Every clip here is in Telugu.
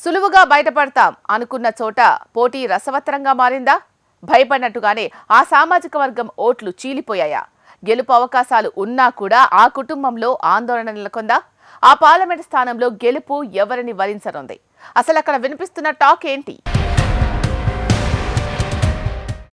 సులువుగా బయటపడతాం అనుకున్న చోట పోటీ రసవత్తరంగా మారిందా? భయపడినట్టుగానే ఆ సామాజిక వర్గం ఓట్లు చీలిపోయాయా? గెలుపు అవకాశాలు ఉన్నా కూడా ఆ కుటుంబంలో ఆందోళన నెలకొందా? ఆ పార్లమెంట్ స్థానంలో గెలుపు ఎవరిని వరించనుంది? అసలు అక్కడ వినిపిస్తున్న టాక్ ఏంటి?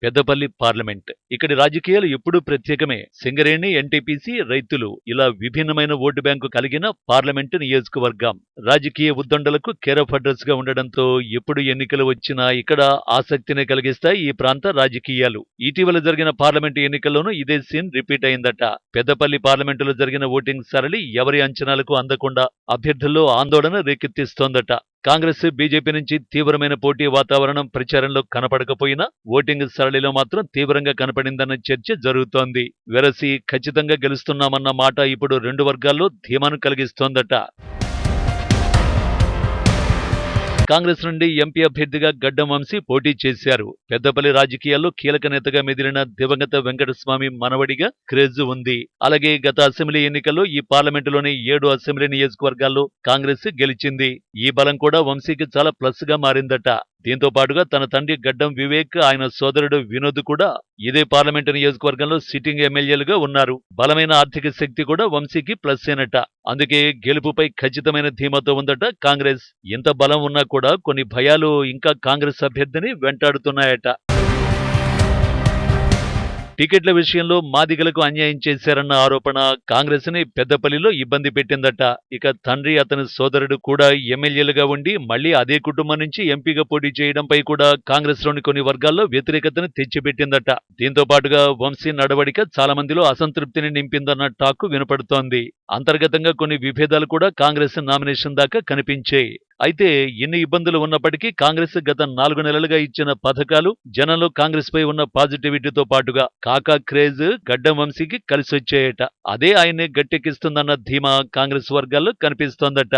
పెద్దపల్లి పార్లమెంట్. ఇక్కడి రాజకీయాలు ఎప్పుడూ ప్రత్యేకమే. సింగరేణి, ఎన్టీపీసీ, రైతులు ఇలా విభిన్నమైన ఓటు బ్యాంకు కలిగిన పార్లమెంటు నియోజకవర్గం. రాజకీయ ఉద్దండలకు కేర్ ఆఫ్ అడ్రస్ గా ఉండడంతో ఎప్పుడు ఎన్నికలు వచ్చినా ఇక్కడ ఆసక్తిని కలిగిస్తాయి ఈ ప్రాంత రాజకీయాలు. ఇటీవల జరిగిన పార్లమెంటు ఎన్నికల్లోనూ ఇదే సీన్ రిపీట్ అయిందట. పెద్దపల్లి పార్లమెంటులో జరిగిన ఓటింగ్ సరళి ఎవరి అంచనాలకు అందకుండా అభ్యర్థుల్లో ఆందోళన రేకెత్తిస్తోందట. కాంగ్రెస్, బీజేపీ నుంచి తీవ్రమైన పోటీ వాతావరణం ప్రచారంలో కనపడకపోయినా ఓటింగ్ సరళిలో మాత్రం తీవ్రంగా కనపడిందన్న చర్చ జరుగుతోంది. వెరసి ఖచ్చితంగా గెలుస్తున్నామన్న మాట ఇప్పుడు రెండు వర్గాల్లో ధీమాను కలిగిస్తోందట. కాంగ్రెస్ నుండి ఎంపీ అభ్యర్థిగా గడ్డం వంశీ పోటీ చేశారు. పెద్దపల్లి రాజకీయాల్లో కీలక నేతగా మెదిలిన దివంగత వెంకటస్వామి మనవడిగా క్రేజ్ ఉంది. అలాగే గత అసెంబ్లీ ఎన్నికల్లో ఈ పార్లమెంటులోని 7 అసెంబ్లీ నియోజకవర్గాల్లో కాంగ్రెస్ గెలిచింది. ఈ బలం కూడా వంశీకి చాలా ప్లస్ గా మారిందట. దీంతో పాటుగా తన తండ్రి గడ్డం వివేక్, ఆయన సోదరుడు వినోద్ కూడా ఇదే పార్లమెంటు నియోజకవర్గంలో సిట్టింగ్ ఎమ్మెల్యేలుగా ఉన్నారు. బలమైన ఆర్థిక శక్తి కూడా వంశీకి ప్లస్ ఏనట. అందుకే గెలుపుపై ఖచ్చితమైన ధీమాతో ఉందట కాంగ్రెస్. ఇంత బలం ఉన్నా కూడా కొన్ని భయాలు ఇంకా కాంగ్రెస్ అభ్యర్థిని వెంటాడుతున్నాయట. టికెట్ల విషయంలో మాదిగలకు అన్యాయం చేశారన్న ఆరోపణ కాంగ్రెస్ ని పెద్దపల్లిలో ఇబ్బంది పెట్టిందట. ఇక తండ్రి, అతని సోదరుడు కూడా ఎమ్మెల్యేలుగా ఉండి మళ్లీ అదే కుటుంబం నుంచి ఎంపీగా పోటీ చేయడంపై కూడా కాంగ్రెస్ లోని కొన్ని వర్గాల్లో వ్యతిరేకతను తెచ్చిపెట్టిందట. దీంతో పాటుగా వంశీ నడవడిక చాలా మందిలో అసంతృప్తిని నింపిందన్న టాక్ వినపడుతోంది. అంతర్గతంగా కొన్ని విభేదాలు కూడా కాంగ్రెస్ నామినేషన్ దాకా కనిపించాయి. అయితే ఎన్ని ఇబ్బందులు ఉన్నప్పటికీ కాంగ్రెస్ గత 4 నెలలుగా ఇచ్చిన పథకాలు, జనంలో కాంగ్రెస్ పై ఉన్న పాజిటివిటీతో పాటుగా కాకా క్రేజ్ గడ్డం వంశీకి కలిసొచ్చాయట. అదే ఆయన్ని గట్టెక్కిస్తుందన్న ధీమా కాంగ్రెస్ వర్గాల్లో కనిపిస్తోందట.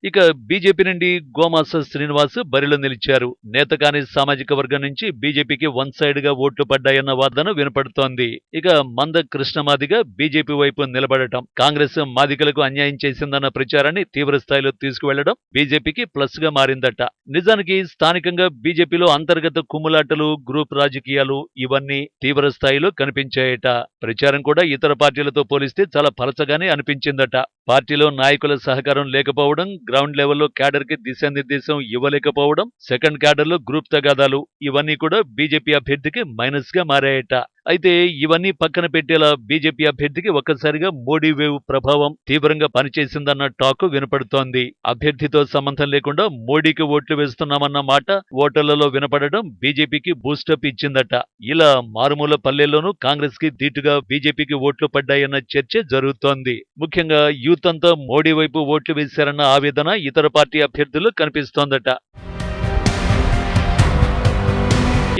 ఇక బీజేపీ నుండి గోమాస శ్రీనివాస్ బరిలో నిలిచారు. నేతకాని సామాజిక వర్గం నుంచి బీజేపీకి వన్ సైడ్ గా ఓట్లు పడ్డాయన్న వాదన వినపడుతోంది. ఇక మంద కృష్ణమాదిగ బీజేపీ వైపు నిలబడటం, కాంగ్రెస్ మాదిగలకు అన్యాయం చేసిందన్న ప్రచారాన్ని తీవ్ర స్థాయిలో తీసుకువెళ్లడం బీజేపీకి ప్లస్ గా మారిందట. నిజానికి స్థానికంగా బీజేపీలో అంతర్గత కుమ్ములాటలు, గ్రూప్ రాజకీయాలు ఇవన్నీ తీవ్ర స్థాయిలో కనిపించాయట. ప్రచారం కూడా ఇతర పార్టీలతో పోలిస్తే చాలా పలచగానే అనిపించిందట. పార్టీలో నాయకుల సహకారం లేకపోవడం, గ్రౌండ్ లెవెల్లో క్యాడర్ కి దిశానిర్దేశం ఇవ్వలేకపోవడం, సెకండ్ క్యాడర్ లో గ్రూప్ తగాదాలు ఇవన్నీ కూడా బీజేపీ అభ్యర్థికి మైనస్ గా మారాయట. అయితే ఇవన్నీ పక్కన పెట్టేలా బీజేపీ అభ్యర్థికి ఒక్కసారిగా మోడీ వేవ్ ప్రభావం తీవ్రంగా పనిచేసిందన్న టాక్ వినపడుతోంది. అభ్యర్థితో సంబంధం లేకుండా మోడీకి ఓట్లు వేస్తున్నామన్న మాట ఓటర్లలో వినపడడం బీజేపీకి బూస్టప్ ఇచ్చిందట. ఇలా మారుమూల పల్లెల్లోనూ కాంగ్రెస్ కి ధీటుగా బీజేపీకి ఓట్లు పడ్డాయన్న చర్చ జరుగుతోంది. ముఖ్యంగా యూత్ అంతా మోడీ వైపు ఓట్లు వేశారన్న ఆవేదన ఇతర పార్టీ అభ్యర్థులు కనిపిస్తోందట.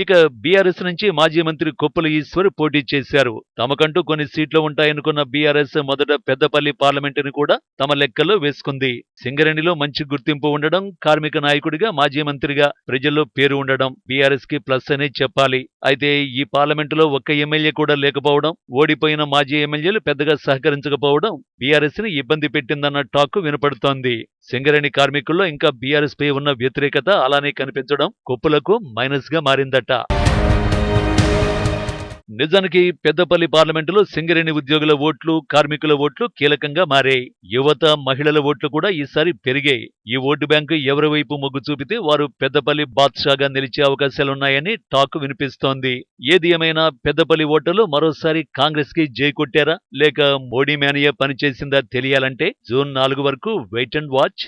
ఇక బీఆర్ఎస్ నుంచి మాజీ మంత్రి కొప్పుల ఈశ్వర్ పోటీ చేశారు. తమకంటూ కొన్ని సీట్లు ఉంటాయనుకున్న బీఆర్ఎస్ మొదట పెద్దపల్లి పార్లమెంటుని కూడా తమ లెక్కల్లో వేసుకుంది. సింగరేణిలో మంచి గుర్తింపు ఉండడం, కార్మిక నాయకుడిగా మాజీ మంత్రిగా ప్రజల్లో పేరు ఉండడం బీఆర్ఎస్ కి ప్లస్ అనే చెప్పాలి. అయితే ఈ పార్లమెంటులో ఒక్క ఎమ్మెల్యే కూడా లేకపోవడం, ఓడిపోయిన మాజీ ఎమ్మెల్యేలు పెద్దగా సహకరించకపోవడం బీఆర్ఎస్ ని ఇబ్బంది పెట్టిందన్న టాక్ వినపడుతోంది. సింగరేణి కార్మికుల్లో ఇంకా బీఆర్ఎస్ పై ఉన్న వ్యతిరేకత అలానే కనిపించడం కొప్పులకు మైనస్ గా మారిందట. నిజానికి పెద్దపల్లి పార్లమెంటులో సింగరేణి ఉద్యోగుల ఓట్లు, కార్మికుల ఓట్లు కీలకంగా మారాయి. యువత, మహిళల ఓట్లు కూడా ఈసారి పెరిగాయి. ఈ ఓటు బ్యాంకు ఎవరి వైపు మొగ్గు చూపితే వారు పెద్దపల్లి బాద్షాగా నిలిచే అవకాశాలున్నాయని టాక్ వినిపిస్తోంది. ఏది ఏమైనా పెద్దపల్లి ఓటర్లు మరోసారి కాంగ్రెస్ కి జై కొట్టారా లేక మోడీ మేనియా పనిచేసిందా తెలియాలంటే జూన్ 4 వరకు వెయిట్ అండ్ వాచ్.